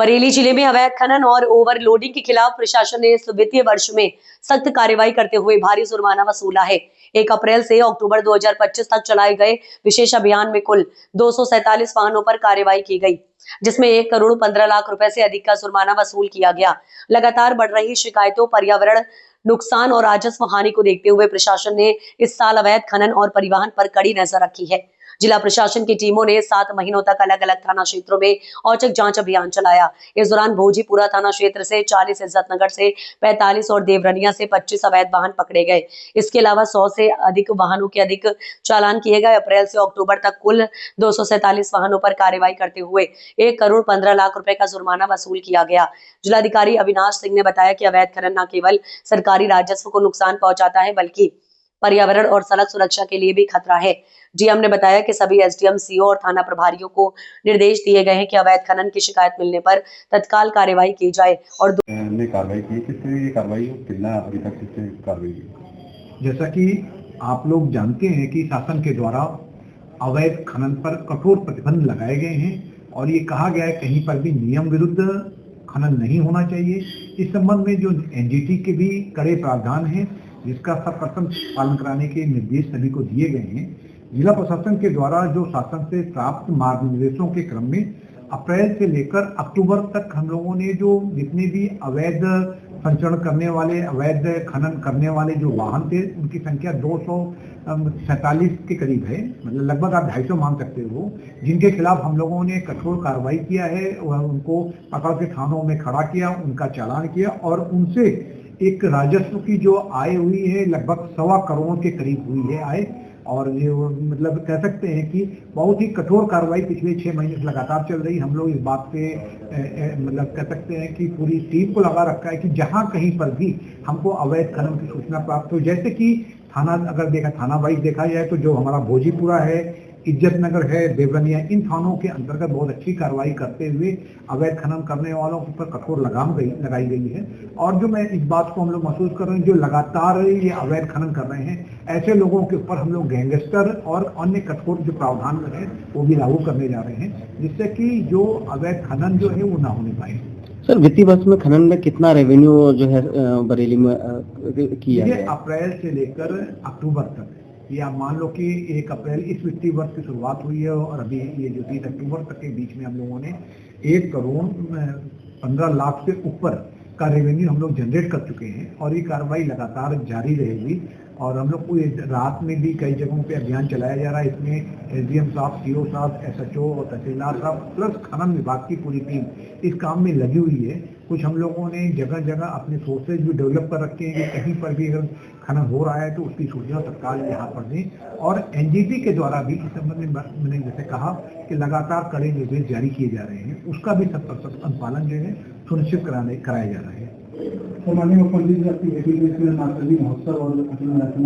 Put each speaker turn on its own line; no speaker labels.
बरेली जिले में अवैध खनन और ओवरलोडिंग के खिलाफ प्रशासन ने इस वित्तीय वर्ष में सख्त कार्रवाई करते हुए भारी जुर्माना वसूला है। 1 अप्रैल से अक्टूबर 2025 तक चलाए गए विशेष अभियान में कुल 247 वाहनों पर कार्रवाई की गई, जिसमें 1 करोड़ 15 लाख रुपए से अधिक का जुर्माना वसूल किया गया। लगातार बढ़ रही शिकायतों, पर्यावरण नुकसान और राजस्व हानि को देखते हुए प्रशासन ने इस साल अवैध खनन और परिवहन पर कड़ी नजर रखी है। जिला प्रशासन की टीमों ने 7 महीनों तक अलग अलग थाना क्षेत्रों में औचक जांच अभियान चलाया। इस दौरान भोजीपुरा थाना क्षेत्र से 40, इज्जतनगर से 45 और देवरनिया से 25 अवैध वाहन पकड़े गए। इसके अलावा 100 से अधिक वाहनों के अधिक चालान किए गए। अप्रैल से अक्टूबर तक कुल 247 वाहनों पर कार्रवाई करते हुए 1 करोड़ 15 लाख रुपए का जुर्माना वसूल किया गया। जिलाधिकारी अविनाश सिंह ने बताया कि अवैध खनन न केवल सरकारी राजस्व को नुकसान पहुंचाता है, बल्कि पर्यावरण और सड़क सुरक्षा के लिए भी खतरा है। डीएम ने बताया कि सभी एसडीएम, सीओ और थाना प्रभारियों को निर्देश दिए गए हैं कि अवैध खनन की शिकायत मिलने पर तत्काल कार्रवाई की जाए और
ने कार्रवाई की। किस तरह की कार्रवाई कितना अभी तक किसने कार्रवाई की?
जैसा कि आप लोग जानते हैं कि शासन के द्वारा अवैध खनन पर कठोर प्रतिबंध लगाए गए हैं और ये कहा गया है कहीं पर भी नियम विरुद्ध खनन नहीं होना चाहिए। इस संबंध में जो एनजीटी के भी कड़े प्रावधान हैं, जिसका सप्रथम पालन कराने के निर्देश सभी को दिए गए हैं। जिला प्रशासन के द्वारा जो शासन से प्राप्त मार्गनिर्देशों के क्रम में अप्रैल से लेकर अक्टूबर तक हम लोगों ने जो जितने भी अवैध संचरण करने वाले, अवैध खनन करने वाले जो वाहन थे, उनकी संख्या 247 के करीब है, मतलब लगभग आप 250 मान सकते हो, जिनके खिलाफ हम लोगों ने कठोर कार्रवाई किया है। उनको पकड़ के थानों में खड़ा किया, उनका चालान किया और उनसे एक राजस्व की जो आय हुई है लगभग 1.25 करोड़ के करीब हुई है आय। और ये मतलब कह सकते हैं कि बहुत ही कठोर कार्रवाई पिछले 6 महीने से लगातार चल रही। हम लोग इस बात पे मतलब कह सकते हैं कि पूरी टीम को लगा रखा है कि जहां कहीं पर भी हमको अवैध खनन की सूचना प्राप्त हो, जैसे कि थाना अगर थाना वाइज देखा जाए तो जो हमारा भोजीपुरा है, इज्जतनगर है, देवरनिया, इन थानों के अंतर्गत बहुत अच्छी कार्रवाई करते हुए अवैध खनन करने वालों के ऊपर कठोर लगाम लगाई गई है। और जो मैं इस बात को हम लोग महसूस कर रहे हैं, जो लगातार ये अवैध खनन कर रहे हैं, ऐसे लोगों के ऊपर हम लोग गैंगस्टर और अन्य कठोर जो प्रावधान है वो भी लागू करने जा रहे हैं, जिससे कि जो अवैध खनन जो है वो ना होने पाए।
सर, वित्तीय वर्ष में खनन में कितना रेवेन्यू जो है बरेली में किया है?
अप्रैल से लेकर अक्टूबर तक, ये आप मान लो कि 1 अप्रैल इस वित्तीय वर्ष की शुरुआत हुई है और अभी ये जो 30 अक्टूबर तक के बीच में हम लोगों ने 1 करोड़ 15 लाख से ऊपर का रेवेन्यू हम लोग जनरेट कर चुके हैं और ये कार्रवाई लगातार जारी रहेगी। और हम लोग पूरी रात में भी कई जगहों पे अभियान चलाया जा रहा है। इसमें एसडीएम साहब, सीओ साहब, एसएचओ और तहसीलदार साहब प्लस खनन विभाग की पूरी टीम इस काम में लगी हुई है। कुछ हम लोगों ने जगह जगह अपने सोर्सेज भी डेवलप कर रखे हैं कि कहीं पर भी अगर खनन हो रहा है तो उसकी सूचना तत्काल यहाँ पर दें। और एनजीटी के द्वारा भी इस संबंध में मैंने जैसे कहा कि लगातार कड़े निर्देश जारी किए जा रहे हैं, उसका भी 100% अनुपालन जो है सुनिश्चित कराया जा रहा है।
तो माननीय मुख्यमंत्री जी, आपकी महोत्सव और